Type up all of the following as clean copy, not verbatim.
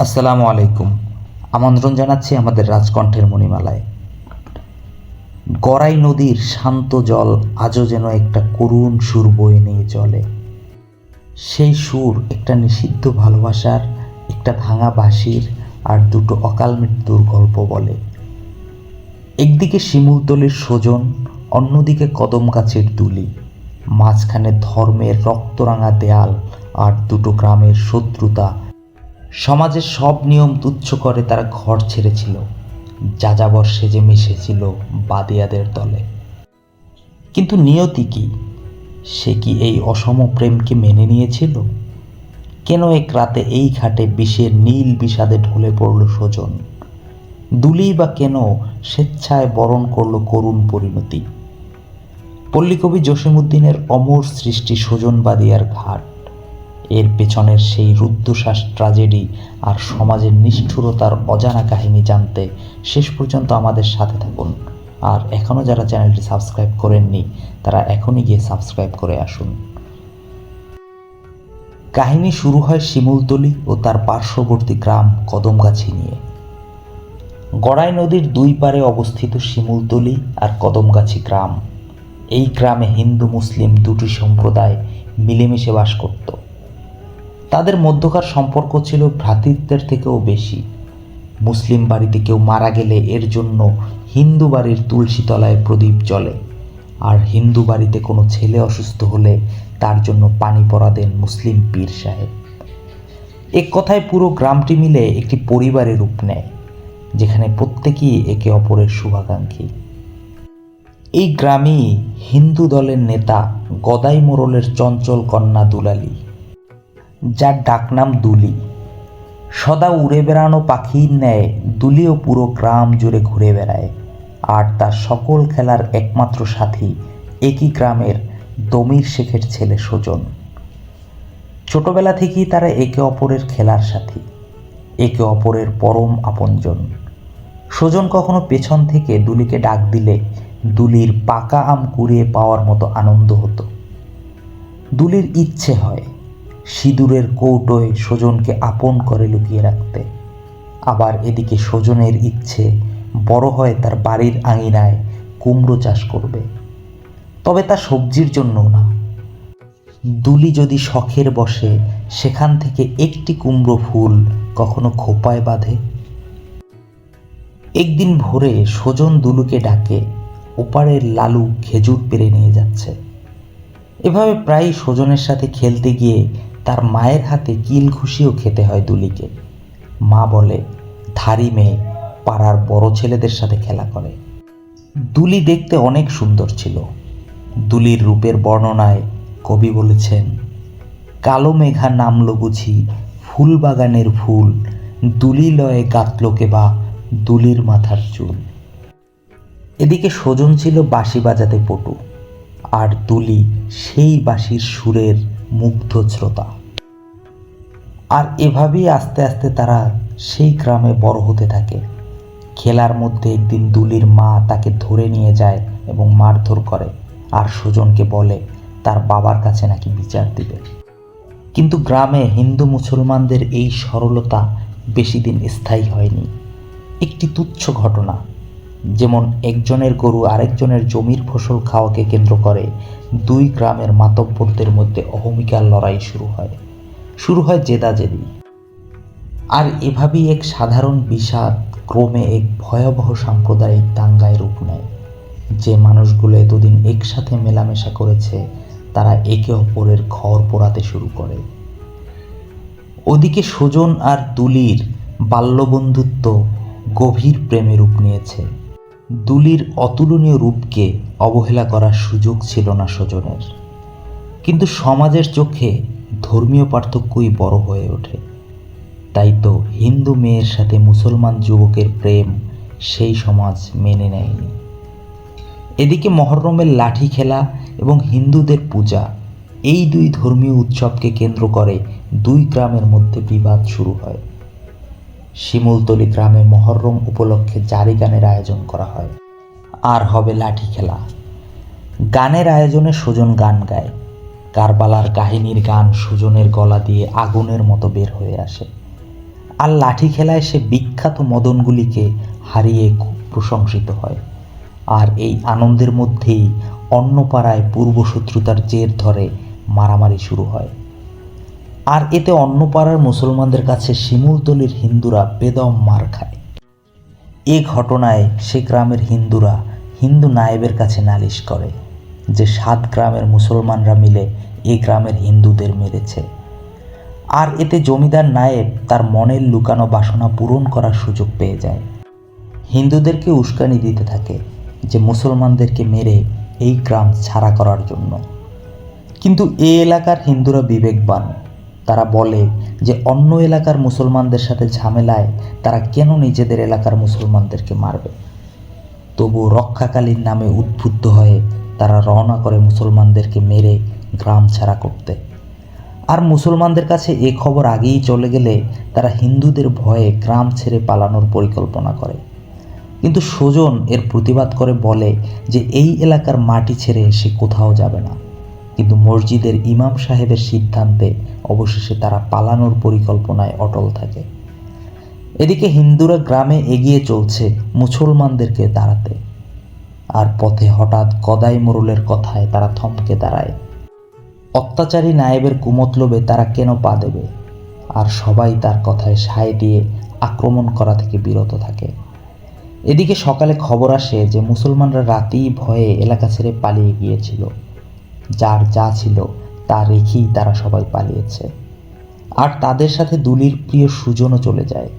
আসসালামু আলাইকুম। আমন্ত্রণ জানাচ্ছি আমাদের রাজকণ্ঠের মণিমালায়। গড়াই নদীর শান্ত জল আজও যেন একটা করুণ সুর বয়ে নিয়ে চলে। সেই সুর একটা নিষিদ্ধ ভালোবাসার, একটা ভাঙা বাঁশির আর দুটো অকাল মৃত্যুর গল্প বলে। একদিকে শিমুলতলির সজন, অন্যদিকে কদম গাছের দুলি, মাঝখানে ধর্মের রক্তরাঙা দেয়াল আর দুটো গ্রামের শত্রুতা। সমাজের সব নিয়ম তুচ্ছ করে তারা ঘর ছেড়েছিল, যাযাবর সেজে মিশেছিল বাদিয়াদের দলে। কিন্তু নিয়তি কি? সে কি এই অসম প্রেমকে মেনে নিয়েছিল? কেন এক রাতে এই ঘাটে বিষের নীল বিষাদে ঢলে পড়ল সজন? দুলি বা কেন স্বেচ্ছায় বরণ করল করুণ পরিণতি? পল্লীকবি জসীমউদ্দিনের অমর সৃষ্টি সজন বাদিয়ার ঘাট, এর পেছনের সেই রুদ্ধশ্বাস ট্র্যাজেডি আর সমাজের নিষ্ঠুরতার অজানা কাহিনী জানতে শেষ পর্যন্ত আমাদের সাথে থাকুন। আর এখনও যারা চ্যানেলটি সাবস্ক্রাইব করেননি তারা এখনই গিয়ে সাবস্ক্রাইব করে আসুন। কাহিনী শুরু হয় শিমুলতলি ও তার পার্শ্ববর্তী গ্রাম কদমগাছি নিয়ে। গড়াই নদীর দুই পারে অবস্থিত শিমুলতলি আর কদমগাছি গ্রাম। এই গ্রামে হিন্দু মুসলিম দুটি সম্প্রদায় মিলেমিশে বাস করত। তাদের মধ্যকার সম্পর্ক ছিল ভ্রাতৃত্বের থেকেও বেশি। মুসলিম বাড়িতে কেউ মারা গেলে এর জন্য হিন্দু বাড়ির তুলসী তলায় প্রদীপ জ্বলে, আর হিন্দু বাড়িতে কোনো ছেলে অসুস্থ হলে তার জন্য পানি পড়া দেন মুসলিম পীর সাহেব। এক কথায় পুরো গ্রামটি মিলে একটি পরিবারের রূপ নেয়, যেখানে প্রত্যেকেই একে অপরের শুভাকাঙ্ক্ষী। এই গ্রামেই হিন্দু দলের নেতা গদাই মোড়লের চঞ্চল কন্যা দুলালী, যার ডাকনাম দুলি। সদা উড়ে বেড়ানো পাখির ন্যায় দুলিও পুরো গ্রাম জুড়ে ঘুরে বেড়ায়, আর তার সকল খেলার একমাত্র সাথী একই গ্রামের দমির শেখের ছেলে সজন। ছোটবেলা থেকেই তারা একে অপরের খেলার সাথী, একে অপরের পরম আপনজন। সজন কখনো পেছন থেকে দুলিকে ডাক দিলে দুলির পাকা আম কুড়িয়ে পাওয়ার মতো আনন্দ হতো। দুলির ইচ্ছে হয় সিঁদুরের কৌটোয় সজনকে আপন করে লুকিয়ে রাখতে। আবার এদিকে সজনের ইচ্ছে বড় হয় তার বাড়ির আঙিনায় কুমড়ো চাষ করবে, তবে তা সবজির জন্য না। দুলি যদি শখের বসে সেখান থেকে একটি কুমড়ো ফুল কখনো খোপায় বাঁধে। একদিন ভোরে সজন দুলুকে ডাকে, ওপারের লালু খেজুর পেড়ে নিয়ে যাচ্ছে। এভাবে প্রায় সজনের সাথে খেলতে গিয়ে তার মায়ের হাতে কিল ঘুষিও খেতে হয় দুলিকে। মা বলে, ধারি মেয়ে পাড়ার বড় ছেলেদের সাথে খেলা করে। দুলি দেখতে অনেক সুন্দর ছিল। দুলির রূপের বর্ণনায় কবি বলেছেন, কালো মেঘা নামলো বুঝি ফুল বাগানের ফুল, দুলি লয়ে গাতলোকে বা দুলির মাথার চুল। এদিকে সজন ছিল বাঁশি বাজাতে পটু, আর দুলি সেই বাঁশির সুরের মুগ্ধ শ্রোতা। আর এভাবেই আস্তে আস্তে তারা সেই গ্রামে বড় হতে থাকে। খেলার মধ্যে একদিন দুলির মা তাকে ধরে নিয়ে যায় এবং মারধর করে, আর সজনকে বলে তার বাবার কাছে নাকি বিচার দিবে। কিন্তু গ্রামে হিন্দু মুসলমানদের এই সরলতা বেশি দিন স্থায়ী হয়নি। একটি তুচ্ছ ঘটনা, যেমন একজনের গরু আরেকজনের জমির ফসল খাওয়াকে কেন্দ্র করে দুই গ্রামের মাতব্বরদের মধ্যে অহমিকার লড়াই শুরু হয় জেদাজেদি। আর এভাবেই এক সাধারণ বিষাদ ক্রমে এক ভয়াবহ সাম্প্রদায়িক দাঙ্গায় রূপ নেয়। যে মানুষগুলো এতদিন একসাথে মেলামেশা করেছে তারা একে অপরের ঘর পোড়াতে শুরু করে। ওদিকে সজন আর দুলির বাল্যবন্ধুত্ব গভীর প্রেমে রূপ নিয়েছে। দুলির অতুলনীয় রূপকে অবহেলা করার সুযোগ ছিল না সজনের। কিন্তু সমাজের চোখে ধর্মীয় পার্থক্যই বড় হয়ে ওঠে। তাই তো হিন্দু মেয়ের সাথে মুসলমান যুবকের প্রেম সেই সমাজ মেনে নেয়নি। এদিকে মহরমের লাঠি খেলা এবং হিন্দুদের পূজা, এই দুই ধর্মীয় উৎসবকে কেন্দ্র করে দুই গ্রামের মধ্যে বিবাদ শুরু হয়। শিমুলতলি গ্রামে মহরম উপলক্ষে জারি গানের আয়োজন করা হয়, আর হবে লাঠি খেলা। গানের আয়োজনে সজন গান গায়। কারবালার কাহিনীর গান সুজনের গলা দিয়ে আগুনের মতো বের হয়ে আসে। আর লাঠি খেলায় সে বিখ্যাত মদনগুলিকে হারিয়ে খুব প্রশংসিত হয়। আর এই আনন্দের মধ্যেই অন্য পাড়ায় পূর্বশত্রুতার জের ধরে মারামারি শুরু হয়। আর এতে অন্য পাড়ার মুসলমানদের কাছে শিমুলতলির হিন্দুরা বেদম মার খায়। এ ঘটনায় সে গ্রামের হিন্দুরা হিন্দু নায়েবের কাছে নালিশ করে যে 7 গ্রামের মুসলমানরা মিলে এ গ্রামের হিন্দুদের মেরেছে। আর এতে জমিদার নায়েব তার মনের লুকানো বাসনা পূরণ করার সুযোগ পেয়ে যায়। হিন্দুদেরকে উস্কানি দিতে থাকে যে মুসলমানদেরকে মেরে এই গ্রাম ছাড়া করার জন্য। কিন্তু এই এলাকার হিন্দুরা বিবেকবান। তারা বলে যে অন্য এলাকার মুসলমানদের সাথে ঝামেলায় তারা কেন নিজেদের এলাকার মুসলমানদেরকে মারবে। তবু রক্ষাকালীন নামে উদ্বুদ্ধ হয়ে তারা রওনা করে মুসলমানদেরকে মেরে গ্রাম ছাড়া করতে। আর মুসলমানদের কাছে এ খবর আগেই চলে গেলে তারা হিন্দুদের ভয়ে গ্রাম ছেড়ে পালানোর পরিকল্পনা করে। কিন্তু সুজন এর প্রতিবাদ করে বলে যে এই এলাকার মাটি ছেড়ে সে কোথাও যাবে না। কিন্তু মসজিদের ইমাম সাহেবের সিদ্ধান্তে অবশেষে তারা পালানোর পরিকল্পনায় অটল থাকে। এদিকে হিন্দুরা গ্রামে এগিয়ে চলছে মুসলমানদেরকে দাঁড়াতে। আর পথে হঠাৎ গদাই মোড়লের কথায় তারা থমকে দাঁড়ায়। অত্যাচারী নায়েবের কুমতলবে তারা কেন পা দেবে। আর সবাই তার কথায় সায় দিয়ে আক্রমণ করা থেকে বিরত থাকে। এদিকে সকালে খবর আসে যে মুসলমানরা রাতেই ভয়ে এলাকা ছেড়ে পালিয়ে গিয়েছিল। যার যা ছিল তা রেখেই তারা সবাই পালিয়েছে। আর তাদের সাথে দুলির প্রিয় সুজনও চলে যায়।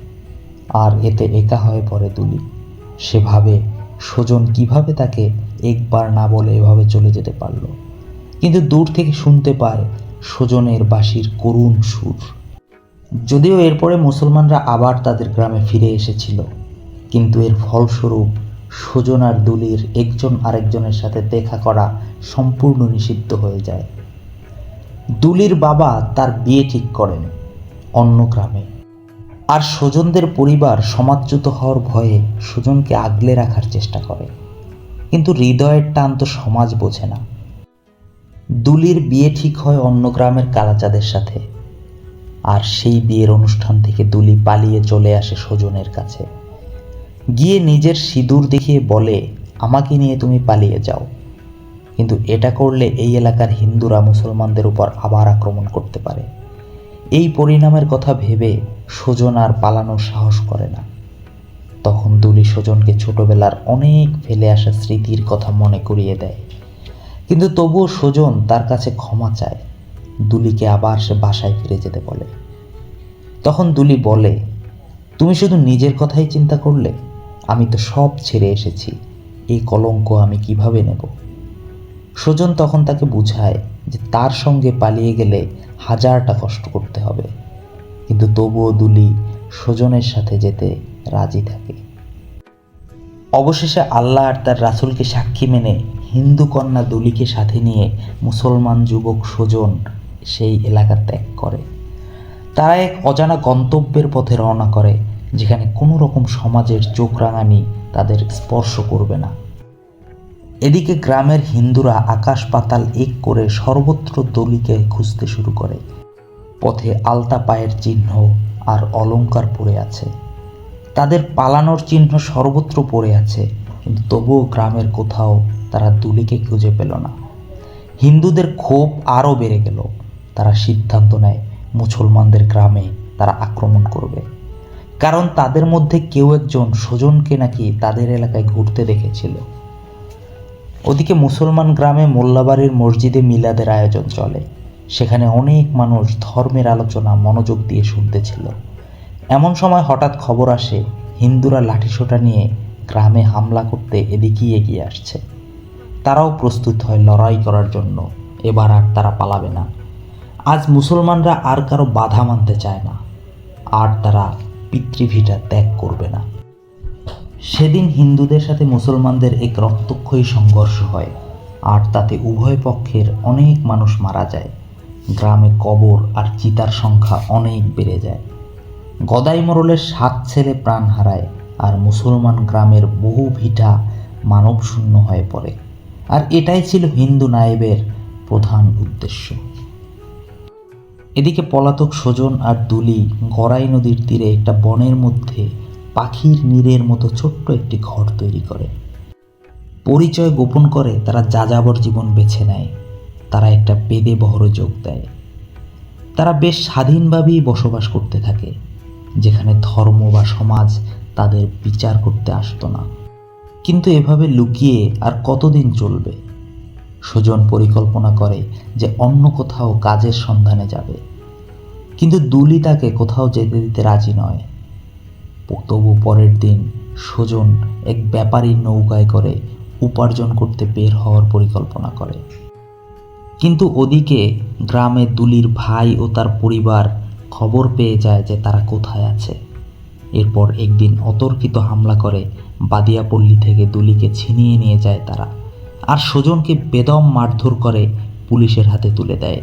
আর এতে একা হয়ে পড়ে দুলি। সে ভাবে সুজন কিভাবে তাকে একবার না বলে এভাবে চলে যেতে পারল। কিন্তু দূর থেকে শুনতে পায় সুজনের বাঁশির করুণ সুর। যদিও এরপরে মুসলমানরা আবার তাদের গ্রামে ফিরে এসেছিল, কিন্তু এর ফলস্বরূপ সুজন আর দুলির একজন আরেকজনের সাথে দেখা করা সম্পূর্ণ নিষিদ্ধ হয়ে যায়। দুলির বাবা তার বিয়ে ঠিক করেন অন্য গ্রামে। আর সুজনদের পরিবার সমাজচ্যুত হওয়ার ভয়ে সুজনকে আগলে রাখার চেষ্টা করে। কিন্তু হৃদয়ের টান তো সমাজ বোঝে না। দুলির বিয়ে ঠিক হয় অন্য গ্রামের কালাচাঁদের সাথে। আর সেই বিয়ের অনুষ্ঠান থেকে দুলি পালিয়ে চলে আসে সুজনের কাছে। গিয়ে নিজের সিঁদুর দেখিয়ে বলে, আমাকে নিয়ে তুমি পালিয়ে যাও। কিন্তু এটা করলে এই এলাকার হিন্দুরা মুসলমানদের উপর আবার আক্রমণ করতে পারে। এই পরিণামের কথা ভেবে সুজন আর পালানোর সাহস করে না। তখন দুলি সুজনকে ছোটবেলার অনেক ফেলে আসা স্মৃতির কথা মনে করিয়ে দেয়। কিন্তু তবুও সুজন তার কাছে ক্ষমা চায়। দুলিকে আবার সে বাসায় ফিরে যেতে বলে। তখন দুলি বলে, তুমি শুধু নিজের কথাই চিন্তা করলে, আমি তো সব ছেড়ে এসেছি। এই কলঙ্ক আমি কিভাবে নেব। সুজন তখন তাকে বুঝায় যে তার সঙ্গে পালিয়ে গেলে 1000টা কষ্ট করতে হবে। কিন্তু তবুও দুলি সুজনের সাথে যেতে রাজি থাকে। অবশেষে আল্লাহ আর তার রাসূলকে সাক্ষী মেনে হিন্দু কন্যা দুলিকে সাথে নিয়ে মুসলমান যুবক সুজন সেই এলাকা ত্যাগ করে। তারা এক অজানা গন্তব্যের পথে রওনা করে, যেখানে কোনো রকম সমাজের চোখ রাঙানি তাদের স্পর্শ করবে না। এদিকে গ্রামের হিন্দুরা আকাশ পাতাল এক করে সর্বত্র দলিকে খুঁজতে শুরু করে। পথে আলতা পায়ের চিহ্ন আর অলংকার পড়ে আছে। তাদের পালানোর চিহ্ন সর্বত্র পড়ে আছে, কিন্তু তবুও গ্রামের কোথাও তারা দুলিকে খুঁজে পেল না। হিন্দুদের ক্ষোভ আরও বেড়ে গেল। তারা সিদ্ধান্ত নেয় মুসলমানদের গ্রামে তারা আক্রমণ করবে, কারণ তাদের মধ্যে কেউ একজন সুজনকে নাকি তাদের এলাকায় ঘুরতে দেখেছিল। ওদিকে মুসলমান গ্রামে মোল্লাবাড়ির মসজিদে মিলাদের আয়োজন চলে। সেখানে অনেক মানুষ ধর্মের আলোচনা মনোযোগ দিয়ে শুনতেছিল। এমন সময় হঠাৎ খবর আসে হিন্দুরা লাঠিসোঁটা নিয়ে গ্রামে হামলা করতে এদিকেই এগিয়ে আসছে। তারাও প্রস্তুত হয় লড়াই করার জন্য। এবার আর তারা পালাবে না। আজ মুসলমানরা আর কারো বাধা মানতে চায় না, আর তারা পিতৃভিটা ত্যাগ করবে না। সেদিন হিন্দুদের সাথে মুসলমানদের এক রক্তক্ষয়ী সংঘর্ষ হয়, আর তাতে উভয় পক্ষের অনেক মানুষ মারা যায়। গ্রামে কবর আর চিতার সংখ্যা অনেক বেড়ে যায়। গদাই মোড়লের 7 ছেলে প্রাণ হারায়, আর মুসলমান গ্রামের বহু ভিটা মানবশূন্য হয়ে পড়ে। আর এটাই ছিল হিন্দু নায়েবের প্রধান উদ্দেশ্য। এদিকে পলাতক সুজন আর দুলি গড়াই নদীর তীরে একটা বনের মধ্যে পাখির নীড়ের মতো ছোট্ট একটি ঘর তৈরি করে। পরিচয় গোপন করে তারা যাযাবর জীবন বেছে নেয়। তারা একটা বেদে বহরে যোগ দেয়। তারা বেশ স্বাধীনভাবেই বসবাস করতে থাকে, যেখানে ধর্ম বা সমাজ তাদের বিচার করতে আসতো না। কিন্তু এভাবে লুকিয়ে আর কতদিন চলবে? সুজন পরিকল্পনা করে যে অন্য কোথাও কাজের সন্ধানে যাবে, কিন্তু দুলি তাকে কোথাও যেতে দিতে রাজি নয়। তবু পরের দিন সুজন এক ব্যাপারীর নৌকায় করে উপার্জন করতে বের হওয়ার পরিকল্পনা করে। কিন্তু ওদিকে গ্রামে দুলির ভাই ও তার পরিবার খবর পেয়ে যায় যে তারা কোথায় আছে। এরপর একদিন অতর্কিত হামলা করে বাদিয়াপল্লী থেকে দুলিকে ছিনিয়ে নিয়ে যায় তারা, আর সুজনকে বেদম মারধর করে পুলিশের হাতে তুলে দেয়।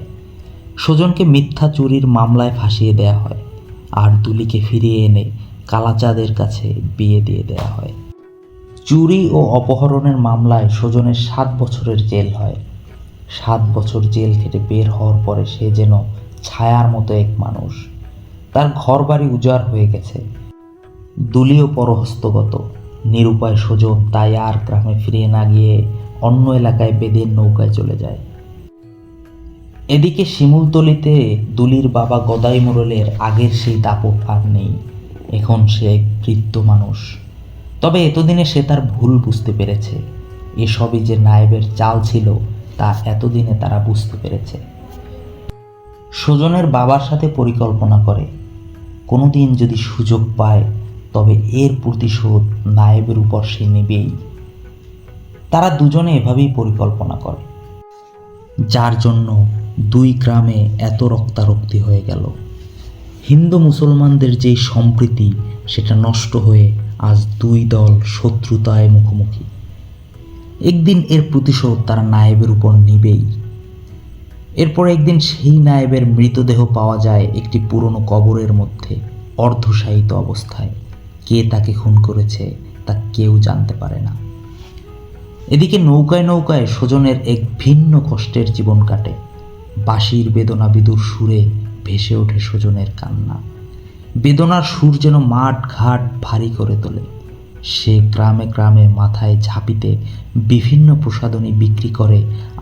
সুজনকে মিথ্যা চুরির মামলায় ফাঁসিয়ে দেয়া হয়, আর দুলিকে ফিরিয়ে এনে কালাচাঁদের কাছে বিয়ে দিয়ে দেয়া হয়। চুরি ও অপহরণের মামলায় সুজনের 7 বছরের জেল হয়। 7 বছর জেল খেটে বের হওয়ার পরে সে যেন ছায়ার মতো এক মানুষ। তার ঘর বাড়ি উজাড় হয়ে গেছে। দুলিও পরহস্তগত। নিরুপায় সুজন তাই আর গ্রামে ফিরে না গিয়ে অন্য এলাকায় বেদের নৌকায় চলে যায়। এদিকে শিমুলতলিতে দুলির বাবা গদাই মোড়লের আগের সেই দাপট আর নেই। এখন সে এক বৃদ্ধ মানুষ। তবে এতদিনে সে তার ভুল বুঝতে পেরেছে। এসবই যে নায়েবের চাল ছিল তা এতদিনে তারা বুঝতে পেরেছে। সুজনের বাবার সাথে পরিকল্পনা করে, কোনোদিন যদি সুযোগ পায় তবে এর প্রতিশোধ নায়েবের উপর সে নেবেই। তারা দুজনে এভাবেই পরিকল্পনা করে, যার জন্য দুই গ্রামে এত রক্তারক্তি হয়ে গেল। হিন্দু মুসলমানদের যেই সম্প্রীতি সেটা নষ্ট হয়ে আজ দুই দল শত্রুতায় মুখোমুখি। একদিন এর প্রতিশোধ তারা নায়েবের উপর নিবেই। এরপর একদিন সেই নায়েবের মৃতদেহ পাওয়া যায় একটি পুরনো কবরের মধ্যে, অর্ধশায়িত অবস্থায়। কে তাকে খুন করেছে তা কেউ জানতে পারে না। এদিকে নৌকায় নৌকায় সুজনের এক ভিন্ন কষ্টের জীবন কাটে। বাঁশির বেদনা বিদুর সুরে ভেসে ওঠে সুজনের কান্না। বেদনার সুর যেন মাঠ ঘাট ভারী করে তোলে। সে গ্রামে গ্রামে মাথায় ঝাঁপিতে বিভিন্ন প্রসাধনী বিক্রি করে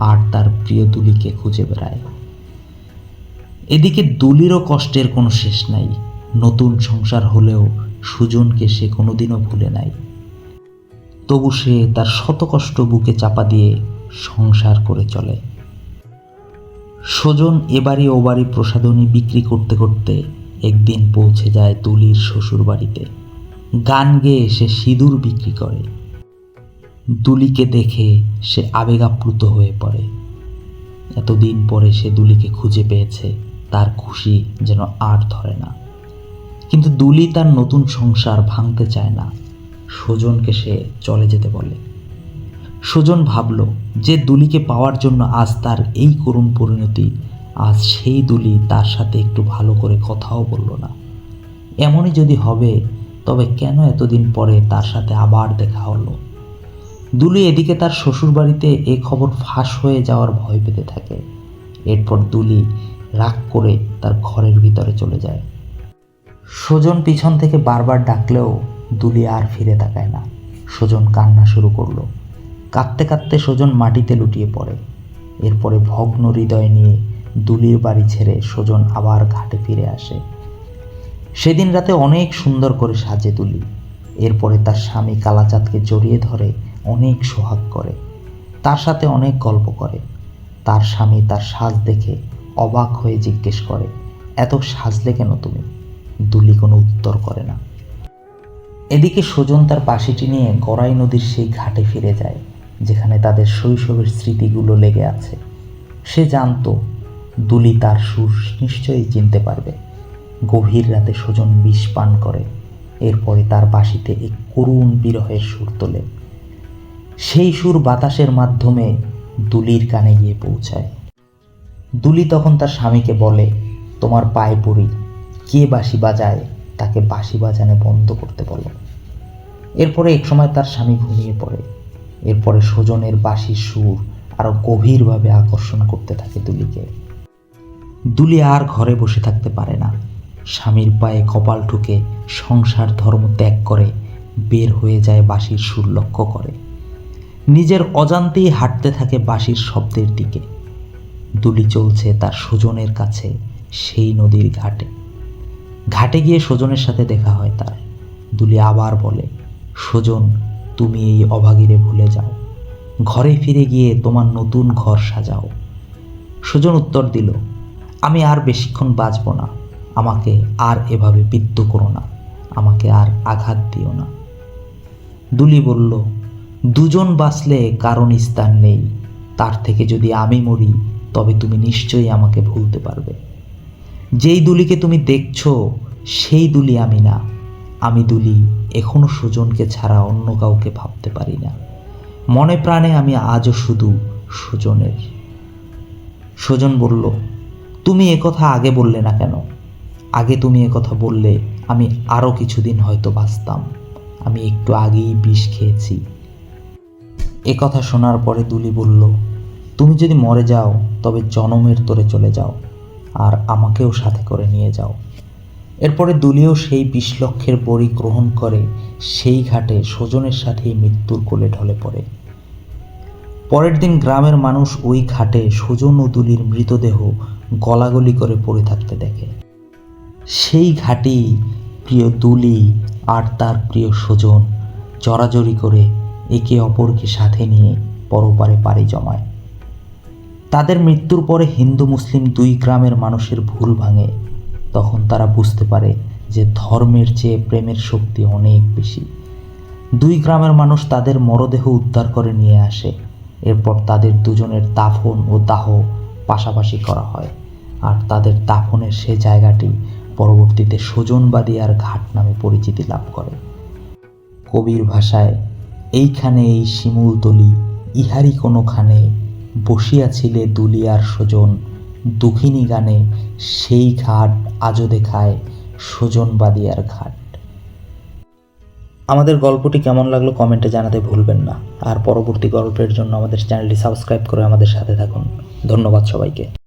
আর তার প্রিয় দুলিকে খুঁজে বেড়ায়। এদিকে দুলিরও কষ্টের কোনো শেষ নাই। নতুন সংসার হলেও সুজনকে সে কোনোদিনও ভুলে নাই। তবু সে তার শত কষ্ট বুকে চাপা দিয়ে সংসার করে চলে। সুজন এবারই ওবারই প্রসাধনী বিক্রি করতে করতে একদিন পৌঁছে যায় দুলির শ্বশুর বাড়িতে। গান গেয়ে সে সিঁদুর বিক্রি করে। দুলিকে দেখে সে আবেগাপ্লুত হয়ে পড়ে। এতদিন পরে সে দুলিকে খুঁজে পেয়েছে, তার খুশি যেন আর ধরে না। কিন্তু দুলি তার নতুন সংসার ভাঙতে চায় না। সুজনকে সে চলে যেতে বলে। সুজন ভাবল যে দুলিকে পাওয়ার জন্য আজ তার এই করুণ পরিণতি, আজ সেই দুলি তার সাথে একটু ভালো করে কথাও বলল না। এমনই যদি হবে তবে কেন এতদিন পরে তার সাথে আবার দেখা হলো? দুলি এদিকে তার শ্বশুরবাড়িতে এ খবর ফাঁস হয়ে যাওয়ার ভয় পেতে থাকে। এরপর দুলি রাগ করে তার ঘরের ভিতরে চলে যায়। সুজন পিছন থেকে বারবার ডাকলেও দুলি আর ফিরে তাকায় না। সুজন কান্না শুরু করলো। কাঁদতে কাঁদতে সুজন মাটিতে লুটিয়ে পড়ে। এরপরে ভগ্ন হৃদয় নিয়ে দুলির বাড়ি ছেড়ে সুজন আবার ঘাটে ফিরে আসে। সেদিন রাতে অনেক সুন্দর করে সাজে দুলি। এরপরে তার স্বামী কালাচাঁদকে জড়িয়ে ধরে অনেক সোহাগ করে, তার সাথে অনেক গল্প করে। তার স্বামী তার সাজ দেখে অবাক হয়ে জিজ্ঞেস করে, এত সাজলে কেন তুমি? দুলি কোনো উত্তর করে না। এদিকে সুজন তার বাঁশিটি নিয়ে গড়াই নদীর সেই ঘাটে ফিরে যায়, যেখানে তাদের শৈশবের স্মৃতিগুলো লেগে আছে। সে জানতো দুলি তার সুর নিশ্চয়ই চিনতে পারবে। গভীর রাতে সুজন বিষ পান করে। এরপরে তার বাঁশিতে এক করুণ বিরহের সুর তোলে। সেই সুর বাতাসের মাধ্যমে দুলির কানে গিয়ে পৌঁছায়। দুলি তখন তার স্বামীকে বলে, তোমার পায়ে পড়ি, কে বাঁশি বাজায় তাকে বাঁশি বাজানো বন্ধ করতে বলো। এরপরে একসময় তার স্বামী ঘুমিয়ে পড়ে। এরপরে সুজনের বাঁশির সুর আরো গভীরভাবে আকর্ষণ করতে থাকে দুলিকে। দুলি আর ঘরে বসে থাকতে পারে না। স্বামীর পায়ে কপাল ঠুকে সংসার ধর্ম ত্যাগ করে বের হয়ে যায় বাঁশির সুর লক্ষ্য করে। নিজের অজান্তেই হাঁটতে থাকে বাঁশির শব্দের দিকে। দুলি চলছে তার স্বজনের কাছে, সেই নদীর ঘাটে। ঘাটে গিয়ে স্বজনের সাথে দেখা হয় তার। দুলি আবার বলে, স্বজন, তুমি এই অভাগীরে ভুলে যাও, ঘরে ফিরে গিয়ে তোমার নতুন ঘর সাজাও। স্বজন উত্তর দিল, আমি আর বেশিক্ষণ বাঁচব না, আমাকে আর এভাবে বিদ্ধ করো না, আমাকে আর আঘাত দিও না। দুলি বলল, দুজন বাঁচলে কারণ স্থান নেই, তার থেকে যদি আমি মরি তবে তুমি নিশ্চয়ই আমাকে ভুলতে পারবে। যেই দুলিকে তুমি দেখছো সেই দুলি আমি না। আমি দুলি এখনো সুজনকে ছাড়া অন্য কাউকে ভাবতে পারি না। মনে প্রাণে আমি আজও শুধু সুজনের। সুজন বলল, তুমি একথা আগে বললে না কেন? আগে তুমি একথা বললে আমি আরও কিছুদিন হয়তো বাঁচতাম। আমি একটু আগেই বিষ খেয়েছি। একথা শোনার পরে দুলি বলল, তুমি যদি মরে যাও তবে জনমের তরে চলে যাও, আর আমাকেও সাথে করে নিয়ে যাও। এরপরে দুলিও সেই 20 লক্ষের বড়ি গ্রহণ করে সেই ঘাটে স্বজনের সাথেই মৃত্যুর কোলে ঢলে পড়ে। পরের দিন গ্রামের মানুষ ওই ঘাটে স্বজন ও দুলির মৃতদেহ গলাগলি করে পড়ে থাকতে দেখে। সেই ঘাটেই প্রিয় দুলি আর তার প্রিয় স্বজন জড়াজড়ি করে একে অপরকে সাথে নিয়ে পরপারে পাড়ি জমায়। তাদের মৃত্যুর পরে হিন্দু মুসলিম দুই গ্রামের মানুষের ভুল ভাঙে। তখন তারা বুঝতে পারে যে ধর্মের চেয়ে প্রেমের শক্তি অনেক বেশি। দুই গ্রামের মানুষ তাদের মরদেহ উদ্ধার করে নিয়ে আসে। এরপর তাদের দুজনের দাফন ও দাহ পাশাপাশি করা হয়, আর তাদের দাফনের সে জায়গাটি পরবর্তীতে স্বজনবাদিয়ার ঘাট নামে পরিচিতি লাভ করে। কবির ভাষায়, এইখানে এই শিমুলতলি ইহারি কোনোখানে, বসিয়াছিলে দুলিয়ার স্বজন, দুঃখিনী গানে সেই ঘাট আজও দেখায় স্বজনবাদিয়ার ঘাট। আমাদের গল্পটি কেমন লাগলো কমেন্টে জানাতে ভুলবেন না। আর পরবর্তী গল্পের জন্য আমাদের চ্যানেলটি সাবস্ক্রাইব করে আমাদের সাথে থাকুন। ধন্যবাদ সবাইকে।